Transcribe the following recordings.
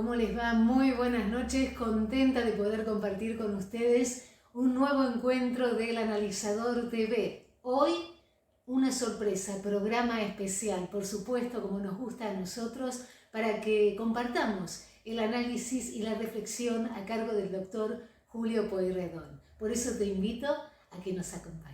¿Cómo les va? Muy buenas noches, contenta de poder compartir con ustedes un nuevo encuentro del Analizador TV. Hoy una sorpresa, programa especial, por supuesto, como nos gusta a nosotros, para que compartamos el análisis y la reflexión a cargo del doctor Julio Pueyrredón. Por eso te invito a que nos acompañes.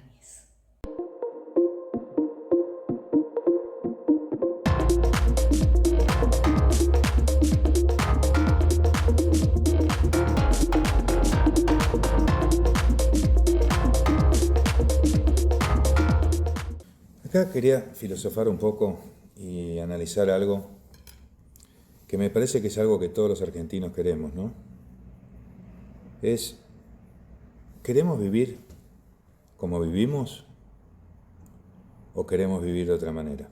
Acá quería filosofar un poco y analizar algo que me parece que es algo que todos los argentinos queremos, ¿no? ¿Queremos vivir como vivimos o queremos vivir de otra manera?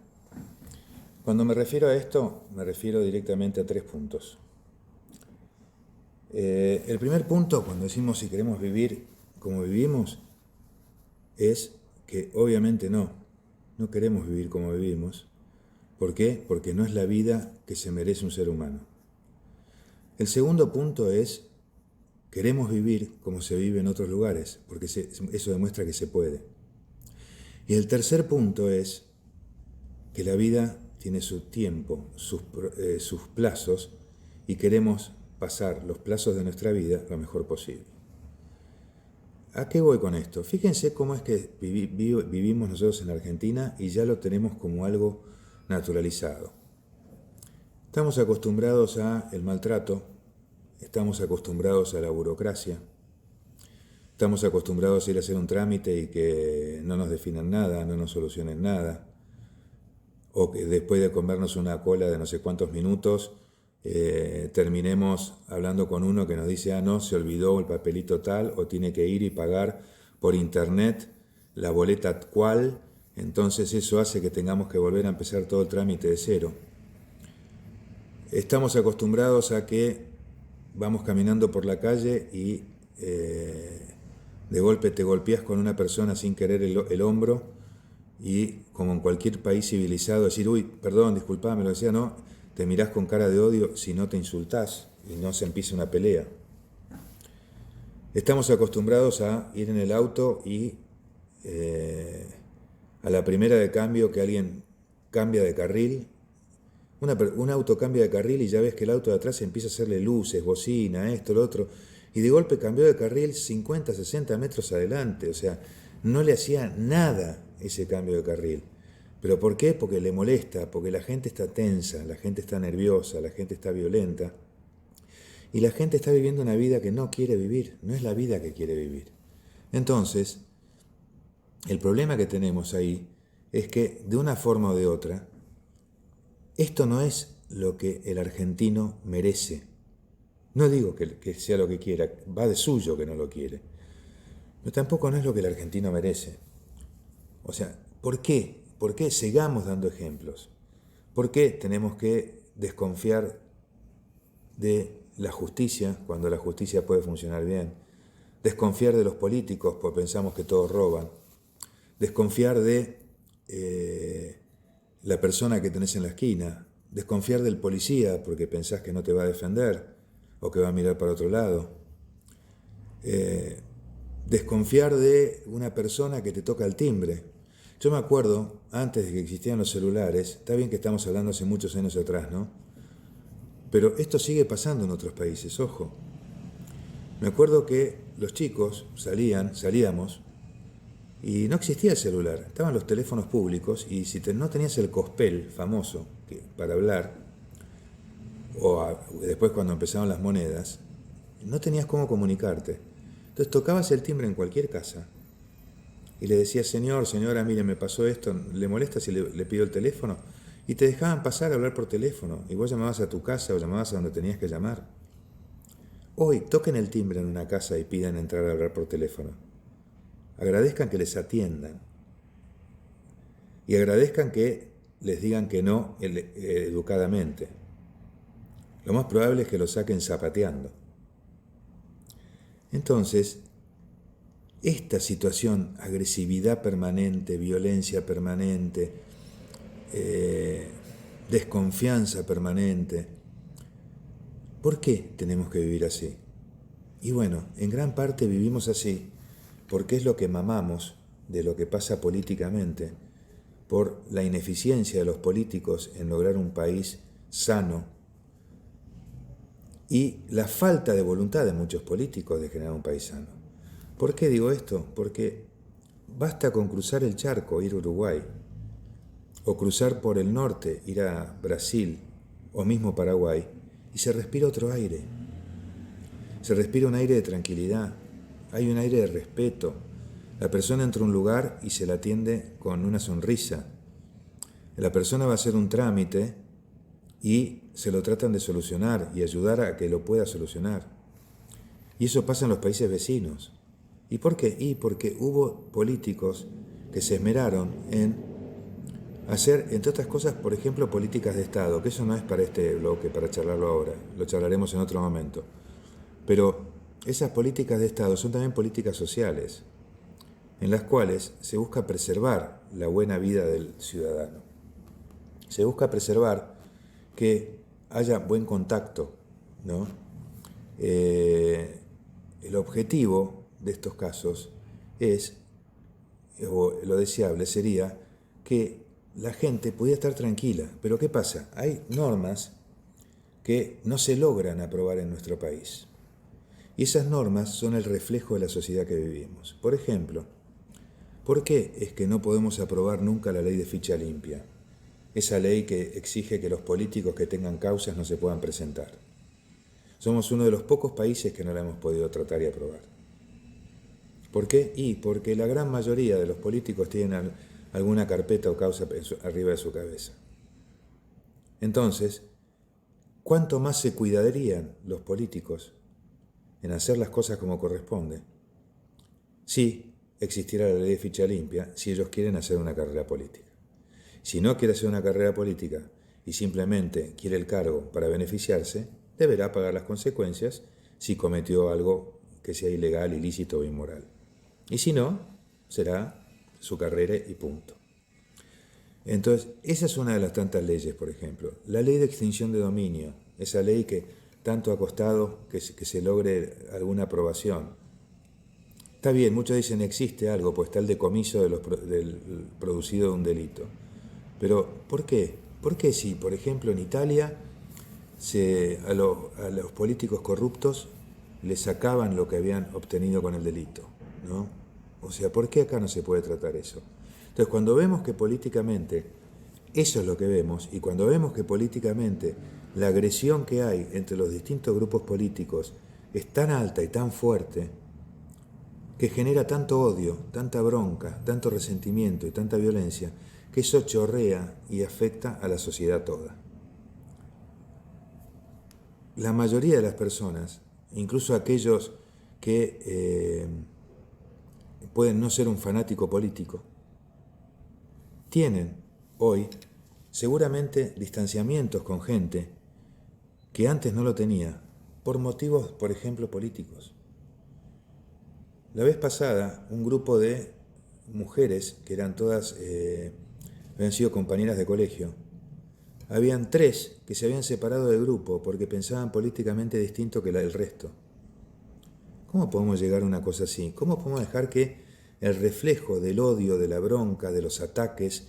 Cuando me refiero a esto, me refiero directamente a 3 puntos. El primer punto, cuando decimos si queremos vivir como vivimos, es que obviamente no queremos vivir como vivimos. ¿Por qué? Porque no es la vida que se merece un ser humano. El segundo punto es, queremos vivir como se vive en otros lugares, porque eso demuestra que se puede. Y el tercer punto es que la vida tiene su tiempo, sus plazos, y queremos pasar los plazos de nuestra vida lo mejor posible. ¿A qué voy con esto? Fíjense cómo es que vivimos nosotros en Argentina y ya lo tenemos como algo naturalizado. Estamos acostumbrados al maltrato, estamos acostumbrados a la burocracia, estamos acostumbrados a ir a hacer un trámite y que no nos definan nada, no nos solucionen nada, o que después de comernos una cola de no sé cuántos minutos, terminemos hablando con uno que nos dice, no, se olvidó el papelito tal, o tiene que ir y pagar por internet la boleta cual, entonces eso hace que tengamos que volver a empezar todo el trámite de cero. Estamos acostumbrados a que vamos caminando por la calle y de golpe te golpeas con una persona sin querer el hombro, y como en cualquier país civilizado decir, uy, perdón, disculpame, lo decía, no, te mirás con cara de odio si no te insultás y no se empieza una pelea. Estamos acostumbrados a ir en el auto y a la primera de cambio que alguien cambia de carril, un auto cambia de carril y ya ves que el auto de atrás empieza a hacerle luces, bocina, esto, lo otro, y de golpe cambió de carril 50, 60 metros adelante, o sea, no le hacía nada ese cambio de carril. ¿Pero por qué? Porque le molesta, porque la gente está tensa, la gente está nerviosa, la gente está violenta, y la gente está viviendo una vida que no quiere vivir, no es la vida que quiere vivir. Entonces, el problema que tenemos ahí es que, de una forma o de otra, esto no es lo que el argentino merece. No digo que sea lo que quiera, va de suyo que no lo quiere, pero tampoco no es lo que el argentino merece. O sea, ¿por qué? ¿Por qué sigamos dando ejemplos? ¿Por qué tenemos que desconfiar de la justicia cuando la justicia puede funcionar bien? Desconfiar de los políticos porque pensamos que todos roban. Desconfiar de la persona que tenés en la esquina. Desconfiar del policía porque pensás que no te va a defender o que va a mirar para otro lado. Desconfiar de una persona que te toca el timbre. Yo me acuerdo, antes de que existieran los celulares, está bien que estamos hablando hace muchos años atrás, ¿no? Pero esto sigue pasando en otros países, ojo. Me acuerdo que los chicos salíamos, y no existía el celular, estaban los teléfonos públicos, y si no tenías el cospel famoso para hablar, después cuando empezaron las monedas, no tenías cómo comunicarte. Entonces tocabas el timbre en cualquier casa, y le decías, señor, señora, mire, me pasó esto, ¿le molesta si le pido el teléfono? Y te dejaban pasar a hablar por teléfono, y vos llamabas a tu casa o llamabas a donde tenías que llamar. Hoy, toquen el timbre en una casa y pidan entrar a hablar por teléfono. Agradezcan que les atiendan. Y agradezcan que les digan que no educadamente. Lo más probable es que lo saquen zapateando. Entonces, esta situación, agresividad permanente, violencia permanente, desconfianza permanente, ¿Por qué tenemos que vivir así? Y bueno, en gran parte vivimos así porque es lo que mamamos de lo que pasa políticamente, por la ineficiencia de los políticos en lograr un país sano y la falta de voluntad de muchos políticos de generar un país sano. ¿Por qué digo esto? Porque basta con cruzar el charco, ir a Uruguay, o cruzar por el norte, ir a Brasil, o mismo Paraguay, y se respira otro aire. Se respira un aire de tranquilidad, hay un aire de respeto. La persona entra a un lugar y se la atiende con una sonrisa. La persona va a hacer un trámite y se lo tratan de solucionar y ayudar a que lo pueda solucionar. Y eso pasa en los países vecinos. ¿Y por qué? Y porque hubo políticos que se esmeraron en hacer, entre otras cosas, por ejemplo, políticas de Estado, que eso no es para este bloque, para charlarlo ahora, lo charlaremos en otro momento. Pero esas políticas de Estado son también políticas sociales, en las cuales se busca preservar la buena vida del ciudadano. Se busca preservar que haya buen contacto, ¿no? El objetivo de estos casos es, o lo deseable sería, que la gente pudiera estar tranquila. Pero ¿qué pasa? Hay normas que no se logran aprobar en nuestro país. Y esas normas son el reflejo de la sociedad que vivimos. Por ejemplo, ¿por qué es que no podemos aprobar nunca la ley de ficha limpia? Esa ley que exige que los políticos que tengan causas no se puedan presentar. Somos uno de los pocos países que no la hemos podido tratar y aprobar. ¿Por qué? Y porque la gran mayoría de los políticos tienen alguna carpeta o causa arriba de su cabeza. Entonces, ¿cuánto más se cuidarían los políticos en hacer las cosas como corresponde si existiera la ley de ficha limpia, si ellos quieren hacer una carrera política? Si no quiere hacer una carrera política y simplemente quiere el cargo para beneficiarse, deberá pagar las consecuencias si cometió algo que sea ilegal, ilícito o inmoral. Y si no, será su carrera y punto. Entonces, esa es una de las tantas leyes, por ejemplo. La ley de extinción de dominio, esa ley que tanto ha costado que se logre alguna aprobación. Está bien, muchos dicen existe algo, pues está el decomiso del producido de un delito. Pero, ¿por qué? ¿Por qué si, por ejemplo, en Italia a los políticos corruptos les sacaban lo que habían obtenido con el delito, ¿no? O sea, ¿por qué acá no se puede tratar eso? Entonces, cuando vemos que políticamente, eso es lo que vemos, y cuando vemos que políticamente la agresión que hay entre los distintos grupos políticos es tan alta y tan fuerte, que genera tanto odio, tanta bronca, tanto resentimiento y tanta violencia, que eso chorrea y afecta a la sociedad toda. La mayoría de las personas, incluso aquellos que pueden no ser un fanático político, tienen hoy seguramente distanciamientos con gente que antes no lo tenía, por motivos, por ejemplo, políticos. La vez pasada, un grupo de mujeres, que eran todas, habían sido compañeras de colegio, habían 3 que se habían separado del grupo porque pensaban políticamente distinto que el resto. ¿Cómo podemos llegar a una cosa así? ¿Cómo podemos dejar que el reflejo del odio, de la bronca, de los ataques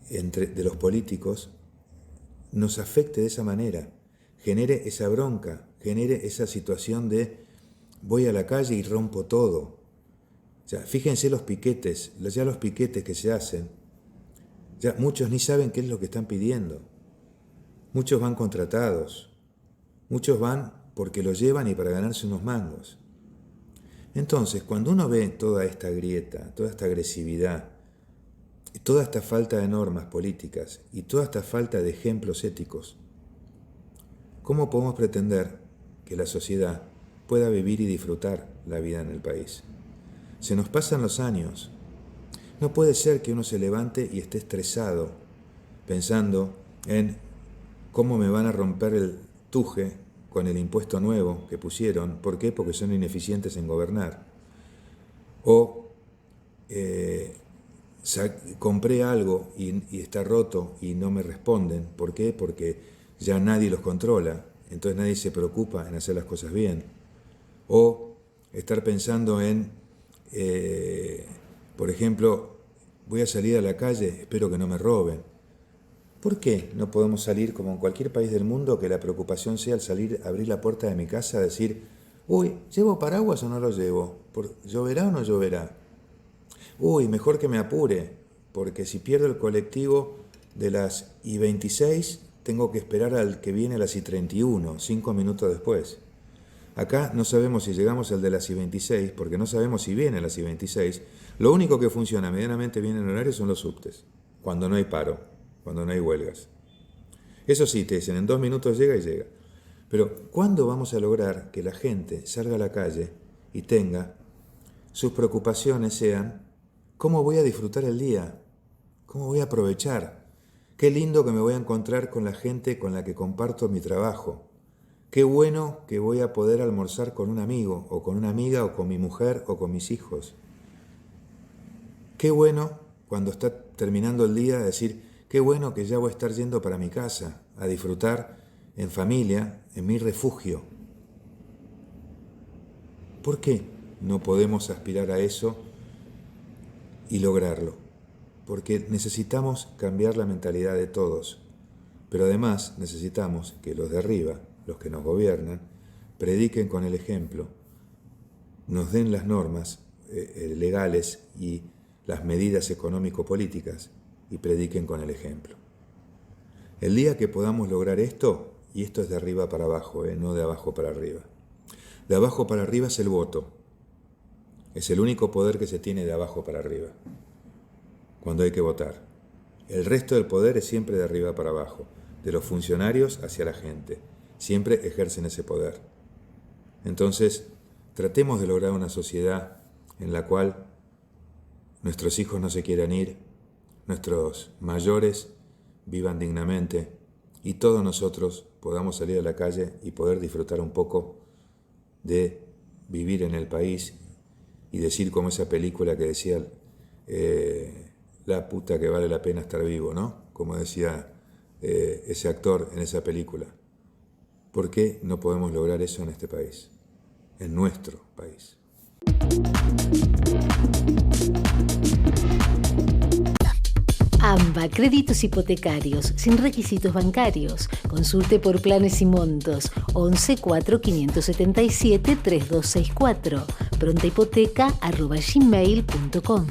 de los políticos nos afecte de esa manera? Genere esa bronca, genere esa situación de voy a la calle y rompo todo. O sea, fíjense los piquetes, ya los piquetes que se hacen, ya muchos ni saben qué es lo que están pidiendo. Muchos van contratados, muchos van porque lo llevan y para ganarse unos mangos. Entonces, cuando uno ve toda esta grieta, toda esta agresividad, toda esta falta de normas políticas y toda esta falta de ejemplos éticos, ¿cómo podemos pretender que la sociedad pueda vivir y disfrutar la vida en el país? Se nos pasan los años. No puede ser que uno se levante y esté estresado pensando en cómo me van a romper el tuje con el impuesto nuevo que pusieron. ¿Por qué? Porque son ineficientes en gobernar. O compré algo y está roto y no me responden. ¿Por qué? Porque ya nadie los controla entonces nadie se preocupa en hacer las cosas bien. O estar pensando en, por ejemplo, voy a salir a la calle, espero que no me roben. ¿Por qué no podemos salir como en cualquier país del mundo, que la preocupación sea al salir, abrir la puerta de mi casa, decir, uy, ¿llevo paraguas o no lo llevo? ¿Lloverá o no lloverá? Uy, mejor que me apure, porque si pierdo el colectivo de las I-26, tengo que esperar al que viene a las I-31, 5 minutos después. Acá no sabemos si llegamos al de las I-26, porque no sabemos si viene a las I-26. Lo único que funciona medianamente bien en horario son los subtes, cuando no hay paro, cuando no hay huelgas. Eso sí, te dicen, en 2 minutos llega y llega. Pero ¿cuándo vamos a lograr que la gente salga a la calle y tenga, sus preocupaciones sean, ¿cómo voy a disfrutar el día? ¿Cómo voy a aprovechar? Qué lindo que me voy a encontrar con la gente con la que comparto mi trabajo. Qué bueno que voy a poder almorzar con un amigo, o con una amiga, o con mi mujer, o con mis hijos. Qué bueno cuando está terminando el día decir, qué bueno que ya voy a estar yendo para mi casa, a disfrutar en familia, en mi refugio. ¿Por qué no podemos aspirar a eso y lograrlo? Porque necesitamos cambiar la mentalidad de todos, pero además necesitamos que los de arriba, los que nos gobiernan, prediquen con el ejemplo, nos den las normas legales y las medidas económico-políticas y prediquen con el ejemplo. El día que podamos lograr esto, y esto es de arriba para abajo, no de abajo para arriba. De abajo para arriba es el voto. Es el único poder que se tiene de abajo para arriba, cuando hay que votar. El resto del poder es siempre de arriba para abajo, de los funcionarios hacia la gente. Siempre ejercen ese poder. Entonces, tratemos de lograr una sociedad en la cual nuestros hijos no se quieran ir, nuestros mayores vivan dignamente y todos nosotros podamos salir a la calle y poder disfrutar un poco de vivir en el país y decir como esa película que decía la puta que vale la pena estar vivo, ¿no? Como decía ese actor en esa película. ¿Por qué no podemos lograr eso en este país? En nuestro país. AMBA, créditos hipotecarios, sin requisitos bancarios. Consulte por planes y montos. 11 4 577 3264. prontahipoteca@gmail.com.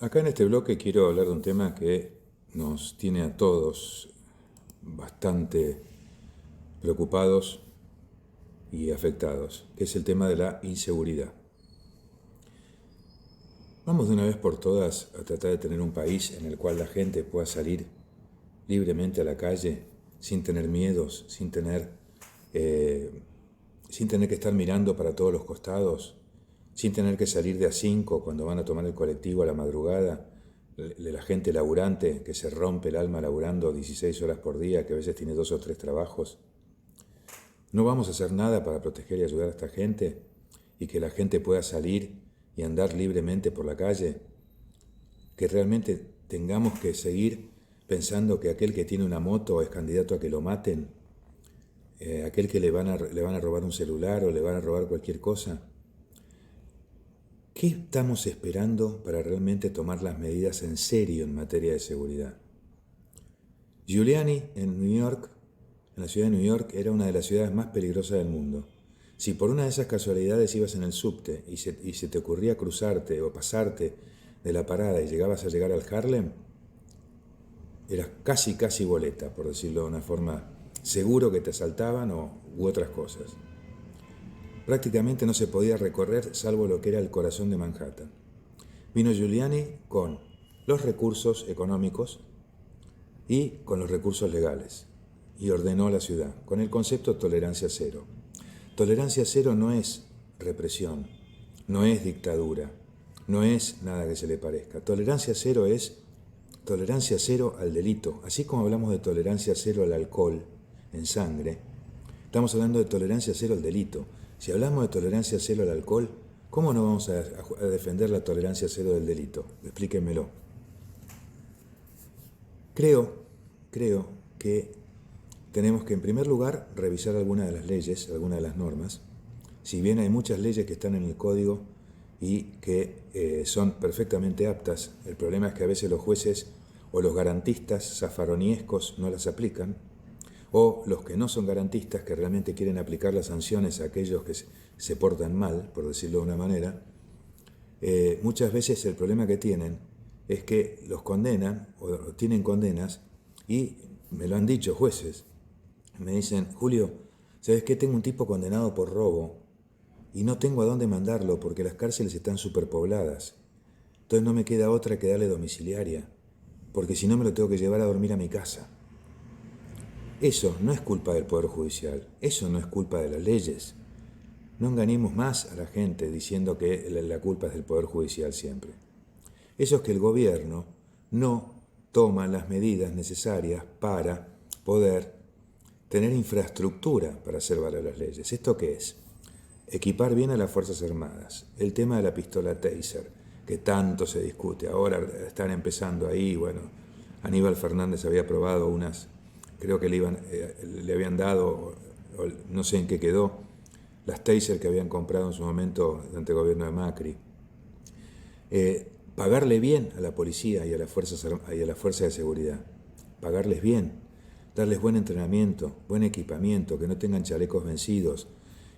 Acá en este bloque quiero hablar de un tema que nos tiene a todos bastante preocupados y afectados, que es el tema de la inseguridad. Vamos de una vez por todas a tratar de tener un país en el cual la gente pueda salir libremente a la calle sin tener miedos, sin tener que estar mirando para todos los costados, sin tener que salir de a 5 cuando van a tomar el colectivo a la madrugada, de la gente laburante que se rompe el alma laburando 16 horas por día, que a veces tiene 2 o 3 trabajos. ¿No vamos a hacer nada para proteger y ayudar a esta gente y que la gente pueda salir y andar libremente por la calle? Que realmente tengamos que seguir pensando que aquel que tiene una moto es candidato a que lo maten, aquel que le van a robar un celular o le van a robar cualquier cosa. ¿Qué estamos esperando para realmente tomar las medidas en serio en materia de seguridad? Giuliani en New York, en la ciudad de New York, era una de las ciudades más peligrosas del mundo. Si por una de esas casualidades ibas en el subte y se te ocurría cruzarte o pasarte de la parada y llegabas a llegar al Harlem, eras casi boleta, por decirlo de una forma, seguro que te asaltaban u otras cosas. Prácticamente no se podía recorrer salvo lo que era el corazón de Manhattan. Vino Giuliani con los recursos económicos y con los recursos legales y ordenó la ciudad con el concepto de tolerancia cero. Tolerancia cero no es represión, no es dictadura, no es nada que se le parezca. Tolerancia cero es tolerancia cero al delito. Así como hablamos de tolerancia cero al alcohol en sangre, estamos hablando de tolerancia cero al delito. Si hablamos de tolerancia cero al alcohol, ¿cómo no vamos a defender la tolerancia cero del delito? Explíquenmelo. Creo que tenemos que, en primer lugar, revisar algunas de las leyes, algunas de las normas. Si bien hay muchas leyes que están en el código y que son perfectamente aptas, el problema es que a veces los jueces o los garantistas zafaroniescos no las aplican, o los que no son garantistas, que realmente quieren aplicar las sanciones a aquellos que se portan mal, por decirlo de una manera, muchas veces el problema que tienen es que los condenan o tienen condenas, y me lo han dicho jueces, me dicen: Julio, ¿sabes qué? Tengo un tipo condenado por robo y no tengo a dónde mandarlo porque las cárceles están superpobladas. Entonces no me queda otra que darle domiciliaria, porque si no me lo tengo que llevar a dormir a mi casa. Eso no es culpa del Poder Judicial, eso no es culpa de las leyes. No engañemos más a la gente diciendo que la culpa es del Poder Judicial siempre. Eso es que el gobierno no toma las medidas necesarias para poder tener infraestructura para hacer valer las leyes. ¿Esto qué es? Equipar bien a las Fuerzas Armadas. El tema de la pistola Taser, que tanto se discute. Ahora están empezando ahí, bueno, Aníbal Fernández había probado unas, creo que le habían dado, no sé en qué quedó, las Taser que habían comprado en su momento durante el gobierno de Macri. Pagarle bien a la policía y a las fuerzas de seguridad. Pagarles bien, darles buen entrenamiento, buen equipamiento, que no tengan chalecos vencidos,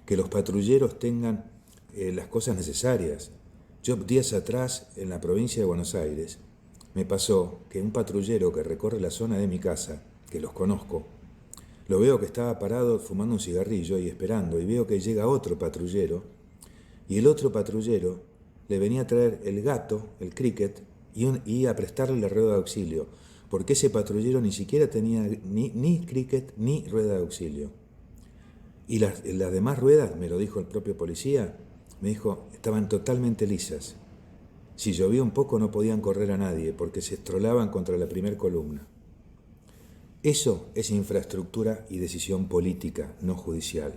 que los patrulleros tengan las cosas necesarias. Yo días atrás, en la provincia de Buenos Aires, me pasó que un patrullero que recorre la zona de mi casa, que los conozco, lo veo que estaba parado fumando un cigarrillo y esperando, y veo que llega otro patrullero, y el otro patrullero le venía a traer el gato, el cricket, y a prestarle la rueda de auxilio, porque ese patrullero ni siquiera tenía ni cricket ni rueda de auxilio. Y las demás ruedas, me lo dijo el propio policía, me dijo, estaban totalmente lisas. Si llovía un poco no podían correr a nadie porque se estrolaban contra la primer columna. Eso es infraestructura y decisión política, no judicial.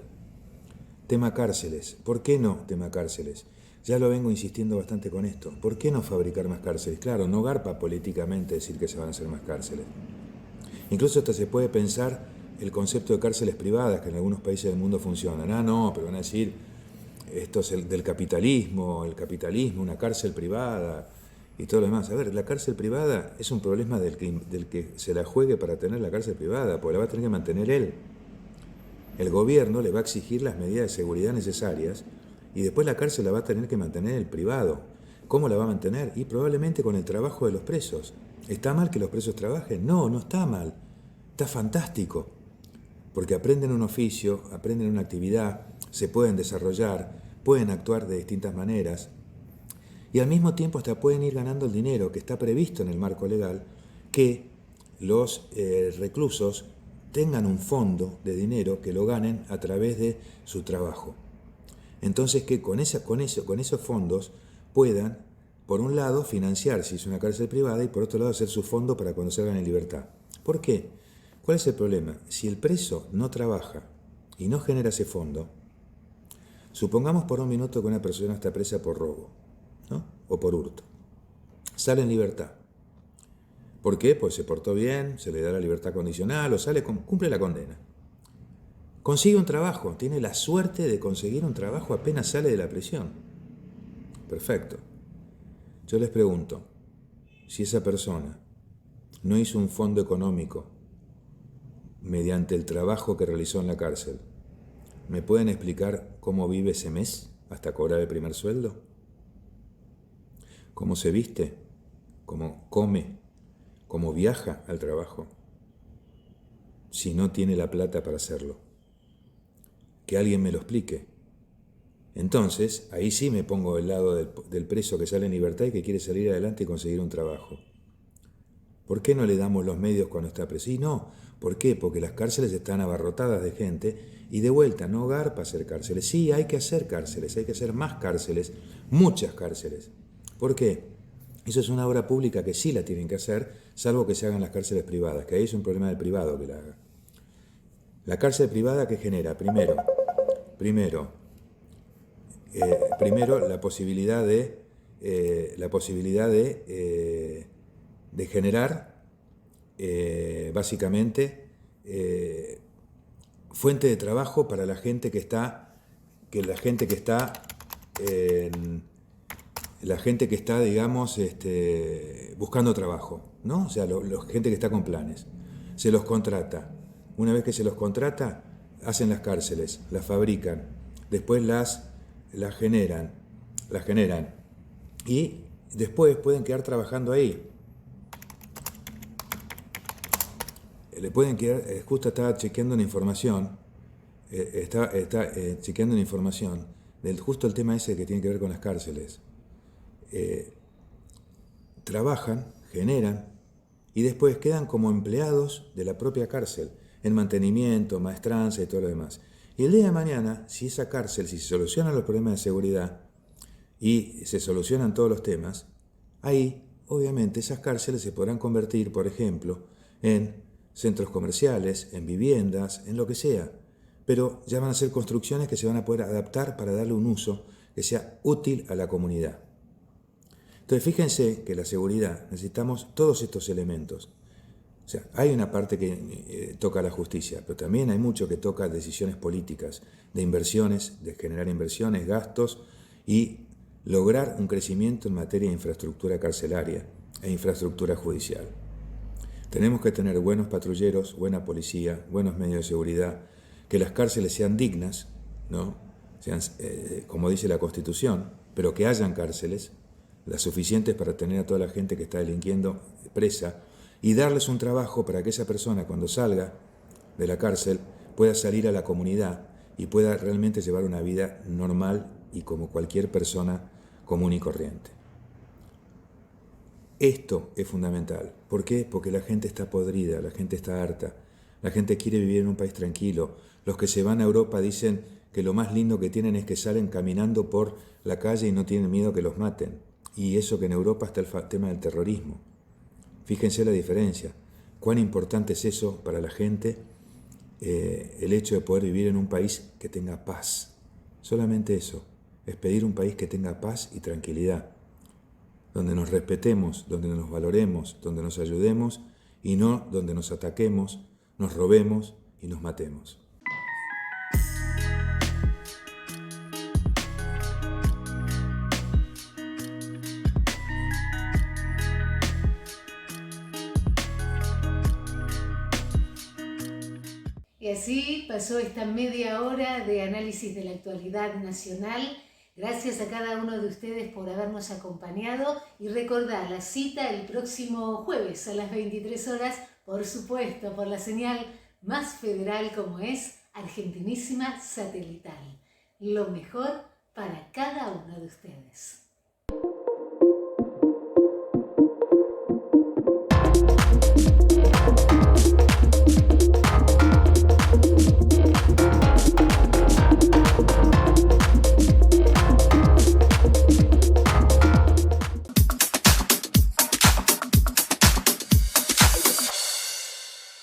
Tema cárceles. ¿Por qué no tema cárceles? Ya lo vengo insistiendo bastante con esto. ¿Por qué no fabricar más cárceles? Claro, no garpa políticamente decir que se van a hacer más cárceles. Incluso hasta se puede pensar el concepto de cárceles privadas, que en algunos países del mundo funcionan. Ah, no, pero van a decir, esto es el capitalismo, una cárcel privada y todo lo demás. A ver, la cárcel privada es un problema del que se la juegue para tener la cárcel privada, porque la va a tener que mantener él. El gobierno le va a exigir las medidas de seguridad necesarias y después la cárcel la va a tener que mantener el privado. ¿Cómo la va a mantener? Y probablemente con el trabajo de los presos. ¿Está mal que los presos trabajen? No, no está mal. Está fantástico. Porque aprenden un oficio, aprenden una actividad, se pueden desarrollar, pueden actuar de distintas maneras y al mismo tiempo hasta pueden ir ganando el dinero que está previsto en el marco legal, que los reclusos tengan un fondo de dinero que lo ganen a través de su trabajo. Entonces que con esos fondos puedan, por un lado, financiar si es una cárcel privada y por otro lado hacer su fondo para cuando salgan en libertad. ¿Por qué? ¿Cuál es el problema? Si el preso no trabaja y no genera ese fondo, supongamos por un minuto que una persona está presa por robo, ¿no? O por hurto. Sale en libertad. ¿Por qué? Pues se portó bien, se le da la libertad condicional o cumple la condena. Consigue un trabajo, tiene la suerte de conseguir un trabajo apenas sale de la prisión. Perfecto. Yo les pregunto, si esa persona no hizo un fondo económico mediante el trabajo que realizó en la cárcel. ¿Me pueden explicar cómo vive ese mes hasta cobrar el primer sueldo? ¿Cómo se viste? ¿Cómo come? ¿Cómo viaja al trabajo? Si no tiene la plata para hacerlo. Que alguien me lo explique. Entonces, ahí sí me pongo del lado del preso que sale en libertad y que quiere salir adelante y conseguir un trabajo. ¿Por qué no le damos los medios cuando está preso? Y no, ¿por qué? Porque las cárceles están abarrotadas de gente y de vuelta, no garpa hacer cárceles. Sí, hay que hacer cárceles, hay que hacer más cárceles, muchas cárceles. ¿Por qué? Eso es una obra pública que sí la tienen que hacer, salvo que se hagan las cárceles privadas, que ahí es un problema del privado que la haga. La cárcel privada, ¿qué genera? Primero, la posibilidad de generar básicamente fuente de trabajo para la gente que está digamos buscando trabajo, ¿no? O sea, gente que está con planes, se los contrata. Una vez que se los contrata, hacen las cárceles, las fabrican, después las generan y después pueden quedar trabajando ahí. Le pueden quedar, justo estaba chequeando una información, chequeando una información del justo el tema ese que tiene que ver con las cárceles. Trabajan, generan y después quedan como empleados de la propia cárcel, en mantenimiento, maestranza y todo lo demás. Y el día de mañana, si esa cárcel, si se solucionan los problemas de seguridad y se solucionan todos los temas, ahí, obviamente, esas cárceles se podrán convertir, por ejemplo, en centros comerciales, en viviendas, en lo que sea. Pero ya van a ser construcciones que se van a poder adaptar para darle un uso que sea útil a la comunidad. Entonces, fíjense que la seguridad, necesitamos todos estos elementos. O sea, hay una parte que toca la justicia, pero también hay mucho que toca decisiones políticas, de inversiones, de generar inversiones, gastos y lograr un crecimiento en materia de infraestructura carcelaria e infraestructura judicial. Tenemos que tener buenos patrulleros, buena policía, buenos medios de seguridad, que las cárceles sean dignas, ¿no? Sean, como dice la Constitución, pero que hayan cárceles, las suficientes para tener a toda la gente que está delinquiendo presa, y darles un trabajo para que esa persona cuando salga de la cárcel pueda salir a la comunidad y pueda realmente llevar una vida normal y como cualquier persona común y corriente. Esto es fundamental. ¿Por qué? Porque la gente está podrida, la gente está harta, la gente quiere vivir en un país tranquilo. Los que se van a Europa dicen que lo más lindo que tienen es que salen caminando por la calle y no tienen miedo que los maten. Y eso que en Europa está el tema del terrorismo. Fíjense la diferencia. Cuán importante es eso para la gente, el hecho de poder vivir en un país que tenga paz. Solamente eso, es pedir un país que tenga paz y tranquilidad, donde nos respetemos, donde nos valoremos, donde nos ayudemos y no donde nos ataquemos, nos robemos y nos matemos. Y así pasó esta media hora de análisis de la actualidad nacional. Gracias a cada uno de ustedes por habernos acompañado y recordar la cita el próximo jueves a las 23 horas, por supuesto, por la señal más federal como es Argentinísima Satelital. Lo mejor para cada uno de ustedes.